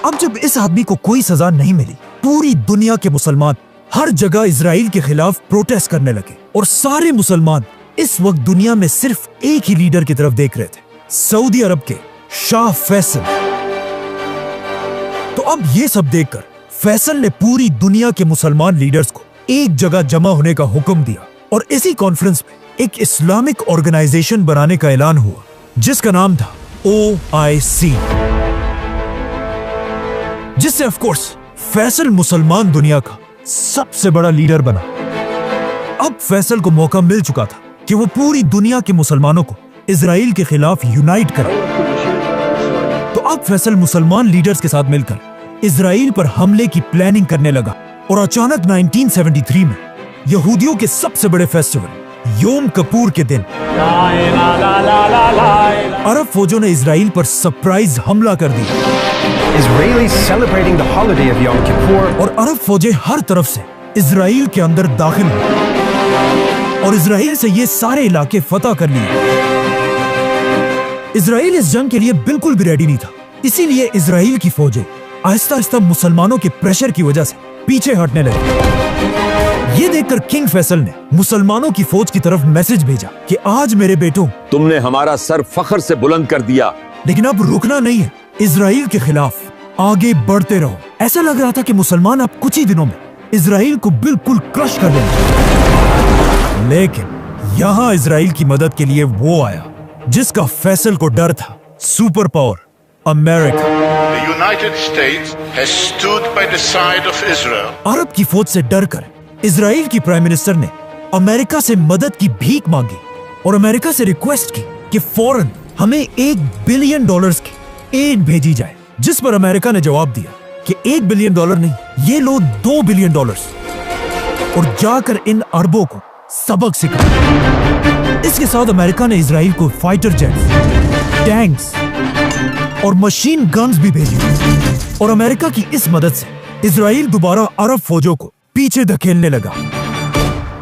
अब जब इस आदमी को कोई सजा नहीं मिली, पूरी दुनिया के मुसलमान हर जगह इजराइल के खिलाफ प्रोटेस्ट करने लगे और सारे मुसलमान इस वक्त दुनिया में सिर्फ एक ही लीडर की तरफ देख रहे थे, सऊदी अरब के शाह फैसल। तो अब ये सब देखकर फैसल ने पूरी दुनिया के मुसलमान लीडर्स को एक जगह जमा होने का हुक्म दिया और इसी कॉन्फ्रेंस में एक इस्लामिक ऑर्गेनाइजेशन बनाने का ऐलान हुआ जिसका नाम था OIC, जिससे ऑफ कोर्स फैसल मुसलमान दुनिया का सबसे बड़ा लीडर बना। अब फैसल को मौका मिल चुका था कि वो पूरी दुनिया के मुसलमानों को इजराइल के खिलाफ यूनाइट करे। तो अब फैसल मुसलमान लीडर्स के साथ मिलकर इजराइल पर हमले की प्लानिंग करने लगा और अचानक 1973 में यहूदियों के सबसे बड़े फेस्टिवल योम किपुर के दिन अरब फौजों ने इजराइल पर सरप्राइज हमला कर दिया। Israelis celebrating the holiday of Yom Kippur. और अरब फौजें हर तरफ से इजराइल के अंदर दाखिल हुई और इजराइल से ये सारे इलाके फतह कर लिए। इजराइल इस जंग के लिए बिल्कुल भी रेडी नहीं था, इसीलिए इजराइल की फौजें आहिस्ता आहिस्ता मुसलमानों के प्रेशर की वजह से पीछे हटने लगे। ये देखकर किंग फैसल ने मुसलमानों की फौज की तरफ मैसेज भेजा कि आज मेरे बेटों, तुमने हमारा सर फख्र से बुलंद कर दिया, लेकिन अब रुकना नहीं है, इजराइल के खिलाफ आगे बढ़ते रहो। ऐसा लग रहा था कि मुसलमान अब कुछ ही दिनों में इजराइल को बिल्कुल क्रश कर देंगे। लेकिन यहाँ इजराइल की मदद के लिए वो आया जिसका फैसल को डर था, super power America. The United States has stood by the side of Israel. अरब की फौज से डरकर इजराइल की प्राइम मिनिस्टर ने अमेरिका से मदद की भीख मांगी और अमेरिका से रिक्वेस्ट की कि फौरन हमें $1 बिलियन की एड भेजी जाए। जिस पर अमेरिका ने जवाब दिया कि $1 बिलियन नहीं, ये लो $2 बिलियन और जाकर इन अरबों को सबक सिखाया। इसके साथ अमेरिका ने इजराइल को फाइटर जेट्स, टैंक्स और मशीन गन्स भी भेजी और अमेरिका की इस मदद से इजराइल दोबारा अरब फौजों को पीछे धकेलने लगा।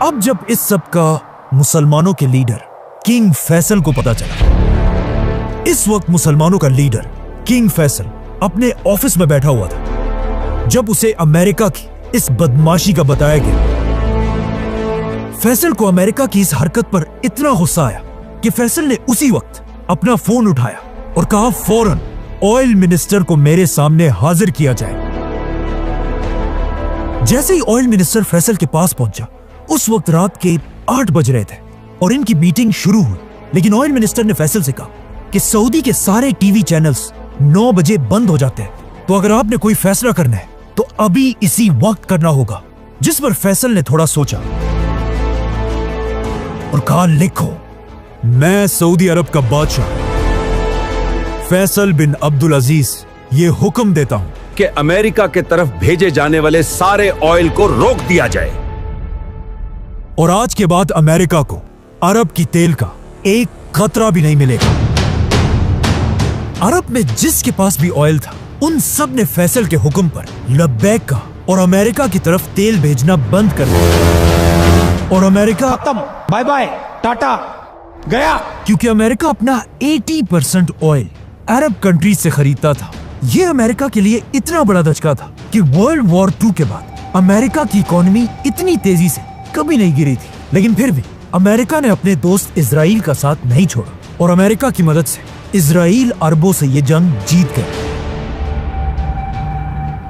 अब जब इस सब का मुसलमानों के लीडर किंग फैसल को पता चला, इस वक्त मुसलमानों का लीडर किंग फैसल अपने ऑफिस में बैठा हुआ था जब उसे अमेरिका की इस बदमाशी का बताया गया। फैसल को अमेरिका की इस हरकत पर इतना गुस्सा आया कि फैसल ने उसी वक्त अपना फोन उठाया और कहा फौरन ऑयल मिनिस्टर को मेरे सामने हाजिर किया जाए। जैसे ही ऑयल मिनिस्टर फैसल के पास पहुंचा, उस वक्त रात के 8 बज रहे थे और इनकी मीटिंग शुरू हुई। लेकिन ऑयल मिनिस्टर ने फैसल से कहा कि सऊदी के सारे टीवी चैनल्स 9 बजे बंद हो जाते हैं, तो अगर आपने कोई फैसला करना है तो अभी इसी वक्त करना होगा। जिस पर फैसल ने थोड़ा सोचा और कहा, लिखो, मैं सऊदी अरब का बादशाह फैसल बिन अब्दुल अजीज ये हुक्म देता हूं कि अमेरिका के तरफ भेजे जाने वाले सारे ऑयल को रोक दिया जाए और आज के बाद अमेरिका को अरब की तेल का एक खतरा भी नहीं मिलेगा। अरब में जिसके पास भी ऑयल था, उन सब ने फैसल के हुक्म पर लब्बैक कहा और अमेरिका की तरफ तेल भेजना बंद कर दिया। और अमेरिका खत्म, बाय बाय, टाटा, गया। क्योंकि अमेरिका अपना 80% ऑयल अरब कंट्रीज से खरीदता था। यह अमेरिका के लिए इतना बड़ा धचका था कि वर्ल्ड वॉर 2 के बाद अमेरिका की इकोनॉमी इतनी तेजी से कभी नहीं गिरी थी। लेकिन फिर भी अमेरिका ने अपने दोस्त इजराइल का साथ नहीं छोड़ा और अमेरिका की मदद से इजराइल अरबों से ये जंग जीत गया।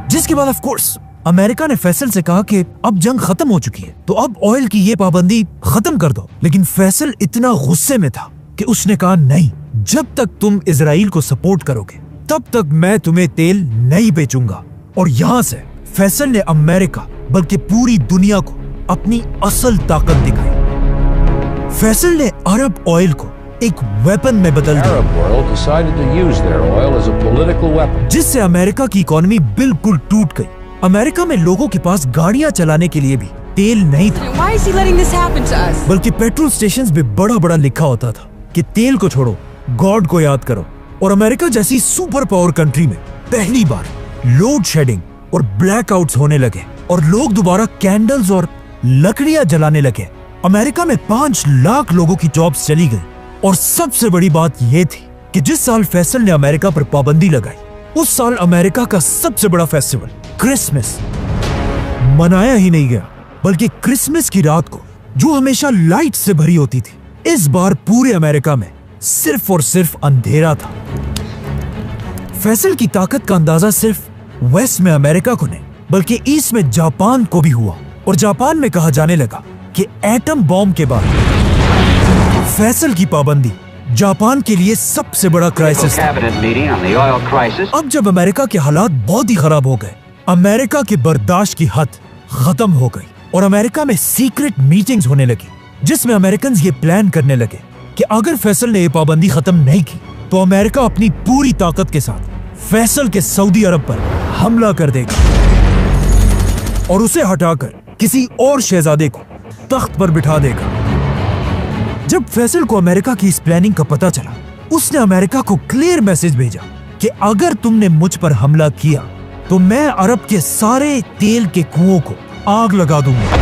जिसके बाद ऑफ कोर्स अमेरिका ने फैसल से कहा कि अब जंग खत्म हो चुकी है, तो अब ऑयल की ये पाबंदी खत्म कर दो। लेकिन फैसल इतना गुस्से में था कि उसने कहा, नहीं, जब तक तुम इजराइल को सपोर्ट करोगे तब तक मैं तुम्हें तेल नहीं बेचूंगा। और यहां से फैसल ने अमेरिका बल्कि पूरी दुनिया को अपनी असल ताकत दिखाई। फैसल ने अरब ऑयल को एक वेपन में बदल दिया, जिससे अमेरिका की इकोनॉमी बिल्कुल टूट गई। अमेरिका में लोगों के पास गाड़ियां चलाने के लिए भी तेल नहीं था, बल्कि पेट्रोल स्टेशंस पे बड़ा लिखा होता था कि तेल को छोड़ो, गॉड को याद करो। और अमेरिका जैसी सुपर पावर कंट्री में पहली बार लोड शेडिंग और ब्लैकआउट्स होने लगे और लोग दोबारा कैंडल्स और लकड़ियां जलाने लगे। अमेरिका में 5 लाख लोगों की जॉब्स चली गई। और सबसे बड़ी बात यह थी कि जिस साल फैसल ने अमेरिका पर पाबंदी लगाई, उस साल अमेरिका का सबसे बड़ा फेस्टिवल क्रिसमस मनाया ही नहीं गया, बल्कि क्रिसमस की रात को, जो हमेशा लाइट से भरी होती थी, इस बार पूरे अमेरिका में सिर्फ और सिर्फ अंधेरा था। फैसल की ताकत का अंदाजा सिर्फ वेस्ट में अमेरिका को नहीं, बल्कि ईस्ट में जापान को भी हुआ। और जापान में कहा जाने लगा कि एटम बॉम्ब के बाद फैसल की पाबंदी जापान के लिए सबसे बड़ा क्राइसिस था। अब जब अमेरिका के हालात बहुत ही खराब हो गए, अमेरिका की बर्दाश्त की हद खत्म हो गई और अमेरिका में सीक्रेट मीटिंग्स होने लगी, जिसमें अमेरिकन ये प्लान करने लगे कि अगर फैसल ने ये पाबंदी खत्म नहीं की तो अमेरिका अपनी पूरी ताकत के साथ फैसल के सऊदी अरब पर हमला कर देगा और उसे हटाकर किसी और शहजादे को तख्त पर बिठा देगा। जब फैसल को अमेरिका की इस प्लानिंग का पता चला, उसने अमेरिका को क्लियर मैसेज भेजा कि अगर तुमने मुझ पर हमला किया तो मैं अरब के सारे तेल के कुओं को आग लगा दूंगा।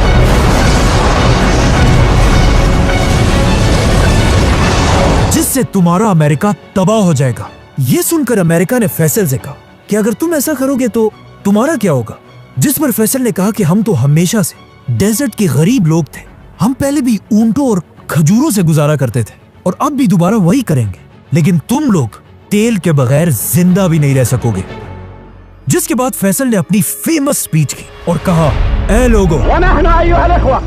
जिससे तुम्हारा अमेरिका तबाह हो जाएगा। ये सुनकर अमेरिका ने फैसल से कहा कि अगर तुम ऐसा करोगे तो तुम्हारा क्या होगा। जिस पर फैसल ने कहा कि हम तो हमेशा से डेजर्ट के गरीब लोग थे, हम पहले भी ऊंटों और खजूरों से गुजारा करते थे और अब भी दोबारा वही करेंगे, लेकिन तुम लोग तेल के बगैर जिंदा भी नहीं रह सकोगे। जिसके बाद फैसल ने अपनी फेमस स्पीच की और कहा, ऐ लोगों,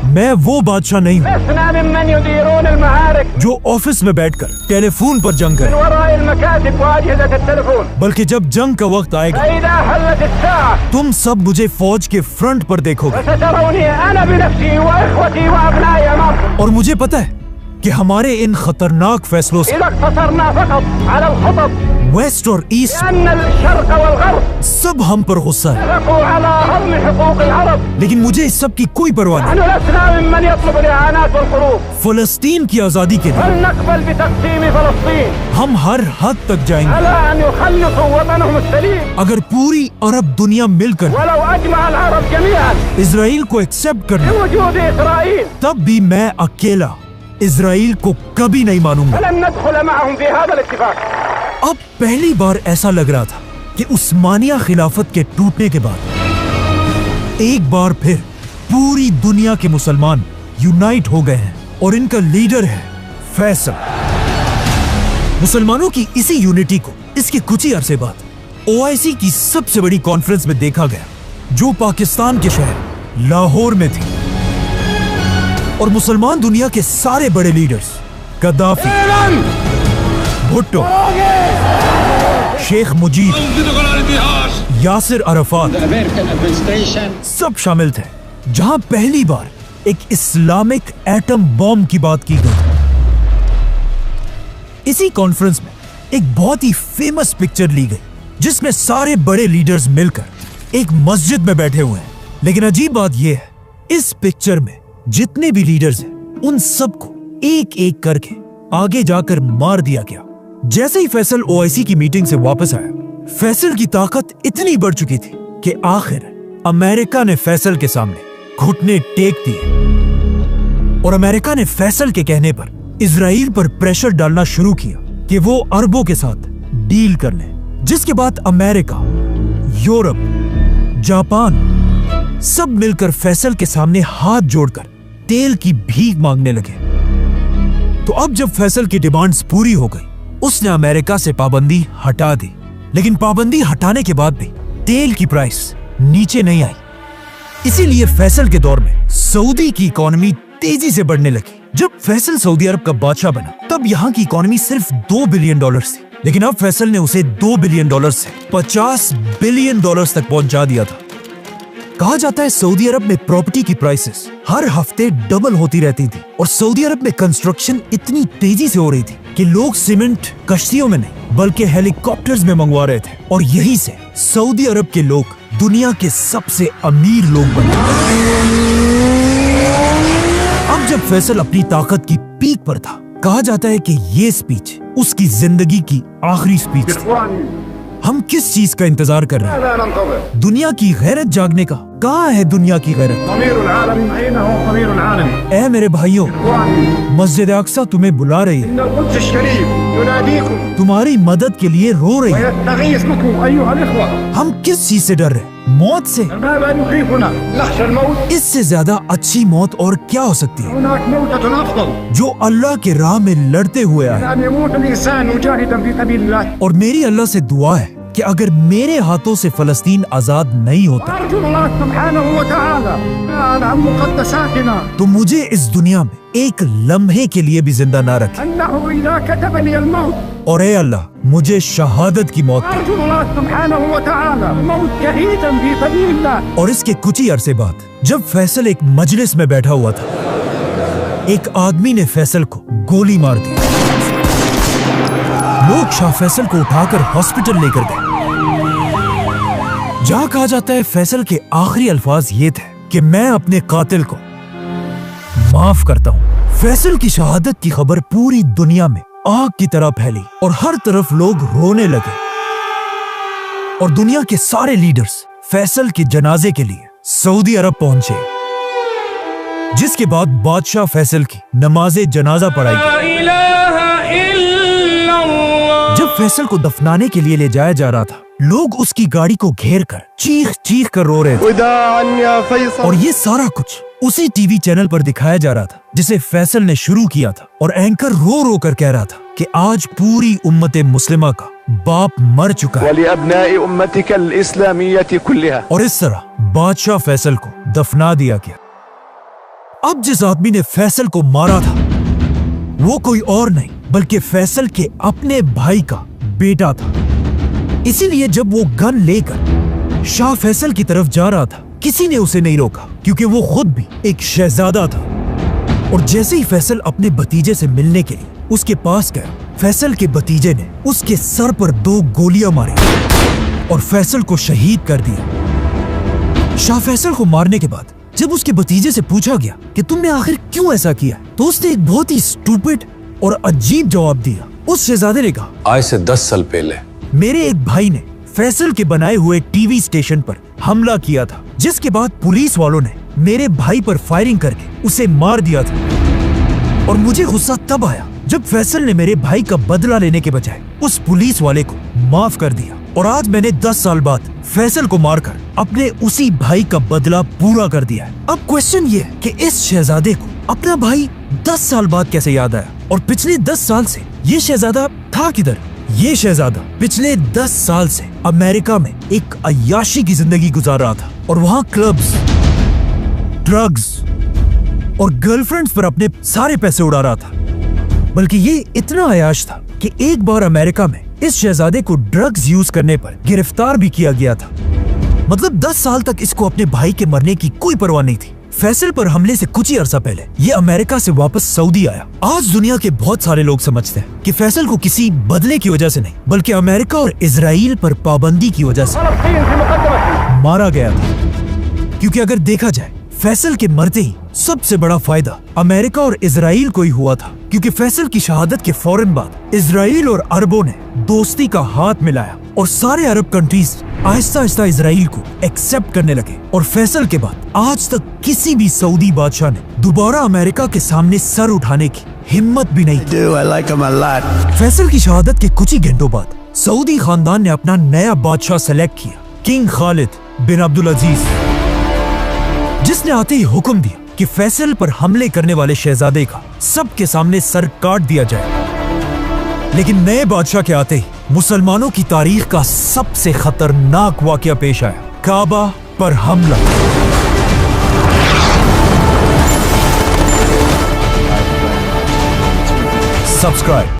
मैं वो बादशाह नहीं हूँ जो ऑफिस में बैठकर टेलीफोन पर जंग करे, बल्कि जब जंग का वक्त आएगा तुम सब मुझे फौज के फ्रंट पर देखोगे और मुझे पता है कि हमारे इन खतरनाक फैसलों से वेस्ट और ईस्ट, सब हम पर गुस्सा है, लेकिन मुझे इस सब की कोई परवाह नहीं। फलस्तीन की आजादी के लिए हम हर हद तक जाएंगे। अगर पूरी अरब दुनिया मिलकर इजराइल को एक्सेप्ट कर ले, तब भी मैं अकेला इजराइल को कभी नहीं मानूंगा। अब पहली बार ऐसा लग रहा था कि उस्मानिया खिलाफत के टूटने के बाद एक बार फिर पूरी दुनिया के मुसलमान यूनाइट हो गए हैं और इनका लीडर है फैसल। मुसलमानों की इसी यूनिटी को इसके कुछ ही अरसे बाद OIC की सबसे बड़ी कॉन्फ्रेंस में देखा गया, जो पाकिस्तान के शहर लाहौर में थी। और मुसलमान दुनिया के सारे बड़े लीडर्स गद्दाफी, भुट्टो, शेख मुजीब, यासिर अरफात सब शामिल थे, जहां पहली बार एक इस्लामिक एटम बॉम्ब की बात की गई। इसी कॉन्फ्रेंस में एक बहुत ही फेमस पिक्चर ली गई, जिसमें सारे बड़े लीडर्स मिलकर एक मस्जिद में बैठे हुए हैं। लेकिन अजीब बात यह है, इस पिक्चर में जितने भी लीडर्स हैं, उन सबको एक एक करके आगे जाकर मार दिया गया। जैसे ही फैसल OIC की मीटिंग से वापस आया, फैसल की ताकत इतनी बढ़ चुकी थी कि आखिर अमेरिका ने फैसल के सामने घुटने टेक दिए और अमेरिका ने फैसल के कहने पर इजराइल पर प्रेशर डालना शुरू किया कि वो अरबों के साथ डील कर ले। जिसके बाद अमेरिका, यूरोप, जापान सब मिलकर फैसल के सामने हाथ जोड़कर तेल की भीख मांगने लगे। तो अब जब फैसल की डिमांड्स पूरी हो गई, उसने अमेरिका से पाबंदी हटा दी। लेकिन पाबंदी हटाने के बाद भी तेल की प्राइस नीचे नहीं आई। इसीलिए फैसल के दौर में सऊदी की इकोनॉमी तेजी से बढ़ने लगी। जब फैसल सऊदी अरब का बादशाह बना, तब यहाँ की इकोनॉमी सिर्फ $2 बिलियन थी, लेकिन अब फैसल ने उसे $2 बिलियन से $50 बिलियन तक पहुंचा दिया था। कहा जाता है सऊदी अरब में प्रॉपर्टी की प्राइसेस हर हफ्ते डबल होती रहती थी और सऊदी अरब में कंस्ट्रक्शन इतनी तेजी से हो रही थी कि लोग सीमेंट कश्तियों में नहीं बल्कि हेलीकॉप्टर्स में मंगवा रहे थे। और यहीं से सऊदी अरब के लोग दुनिया के सबसे अमीर लोग बने। अब जब फैसल अपनी ताकत की पीक पर था, कहा जाता है कि ये स्पीच उसकी जिंदगी की आखिरी स्पीच थी। हम किस चीज का इंतजार कर रहे हैं? दुनिया की गैरत जागने का। कहाँ है दुनिया की गैरत? ऐ मेरे भाइयों, मस्जिद अक्सा तुम्हें बुला रही है, तुम्हारी मदद के लिए रो रही है। हम किस चीज से डर रहे हैं? मौत से। इससे ज्यादा अच्छी मौत और क्या हो सकती है, जो अल्लाह के राह में लड़ते हुए आए। और मेरी अल्लाह से दुआ है कि अगर मेरे हाथों से फलस्तीन आजाद नहीं होता, तो मुझे इस दुनिया में एक लम्हे के लिए भी जिंदा ना रखे। और ए अल्लाह, मुझे शहादत की मौत। और इसके कुछ ही अरसे बाद जब फैसल एक मजलिस में बैठा हुआ था, एक आदमी ने फैसल को गोली मार दी। लोग शाह फैसल को उठाकर हॉस्पिटल लेकर गए, जहां कहा जाता है फैसल के आखिरी अल्फाज ये थे कि मैं अपने कातिल को माफ करता हूं। फैसल की शहादत की खबर पूरी दुनिया में आग की तरह फैली और हर तरफ लोग रोने लगे। और दुनिया के सारे लीडर्स फैसल के जनाजे के लिए सऊदी अरब पहुंचे, जिसके बाद बादशाह फैसल की नमाज़े जनाजा पढ़ाई गई। जब फैसल को दफनाने के लिए ले जाया जा रहा था, लोग उसकी गाड़ी को घेर कर चीख चीख कर रो रहे थे। और ये सारा कुछ उसी टीवी चैनल पर दिखाया जा रहा था जिसे फैसल ने शुरू किया था। और एंकर रो रो कर कह रहा था कि आज पूरी उम्मत मुस्लिमा का बाप मर चुका है। और इस तरह बादशाह फैसल को दफना दिया गया। अब जिस आदमी ने फैसल को मारा था, वो कोई और नहीं बल्कि फैसल के अपने भाई का बेटा था। इसीलिए जब वो गन लेकर शाह फैसल की तरफ जा रहा था, किसी ने उसे नहीं रोका, क्योंकि वो खुद भी एक शहजादा था। और जैसे ही फैसल अपने भतीजे से मिलने के लिए उसके पास गया, फैसल के भतीजे ने उसके सर पर 2 गोलियां मारी और फैसल को शहीद कर दिया। शाह फैसल को मारने के बाद जब उसके भतीजे से पूछा गया कि तुमने आखिर क्यों ऐसा किया, तो उसने एक बहुत ही स्टूपिड और अजीब जवाब दिया। उस शहजादे ने कहा, आज से 10 साल पहले मेरे एक भाई ने फैसल के बनाए हुए टीवी स्टेशन पर हमला किया था, जिसके बाद पुलिस वालों ने मेरे भाई पर फायरिंग करके उसे मार दिया था। और मुझे गुस्सा तब आया जब फैसल ने मेरे भाई का बदला लेने के बजाय उस पुलिस वाले को माफ कर दिया। और आज मैंने 10 साल बाद फैसल को मारकर अपने उसी भाई का बदला पूरा कर दिया है। अब क्वेश्चन ये है कि इस शहजादे को अपना भाई 10 साल बाद कैसे याद आया, और पिछले 10 साल से ये शहजादा था किधर? ये शहजादा पिछले 10 साल से अमेरिका में एक अय्याशी की जिंदगी गुजार रहा था और वहाँ क्लब्स, ड्रग्स और गर्लफ्रेंड्स पर अपने सारे पैसे उड़ा रहा था। बल्कि ये इतना अय्याश था कि एक बार अमेरिका में इस शहजादे को ड्रग्स यूज करने पर गिरफ्तार भी किया गया था। मतलब 10 साल तक इसको अपने भाई के मरने की कोई परवाह नहीं थी। फैसल पर हमले से कुछ ही अरसा पहले ये अमेरिका से वापस सऊदी आया। आज दुनिया के बहुत सारे लोग समझते हैं कि फैसल को किसी बदले की वजह से नहीं, बल्कि अमेरिका और इजराइल पर पाबंदी की वजह से मारा गया था। क्योंकि अगर देखा जाए, फैसल के मरते ही सबसे बड़ा फायदा अमेरिका और इजराइल को ही हुआ था, क्योंकि फैसल की शहादत के फौरन बाद इजराइल और अरबों ने दोस्ती का हाथ मिलाया और सारे अरब कंट्रीज आहिस्ता आहिस्ता इजराइल को एक्सेप्ट करने लगे। और फैसल के बाद आज तक किसी भी सऊदी बादशाह ने दोबारा अमेरिका के सामने सर उठाने की हिम्मत भी नहीं की। फैसल की शहादत के कुछ ही घंटों बाद सऊदी खानदान ने अपना नया बादशाह सेलेक्ट किया, किंग खालिद बिन अब्दुल अजीज, जिसने आते ही हुक्म दिया कि फैसल पर हमले करने वाले शहजादे का सबके सामने सर काट दिया जाए। लेकिन नए बादशाह के आते ही मुसलमानों की तारीख का सबसे खतरनाक वाकया पेश आया, काबा पर हमला। सब्सक्राइब।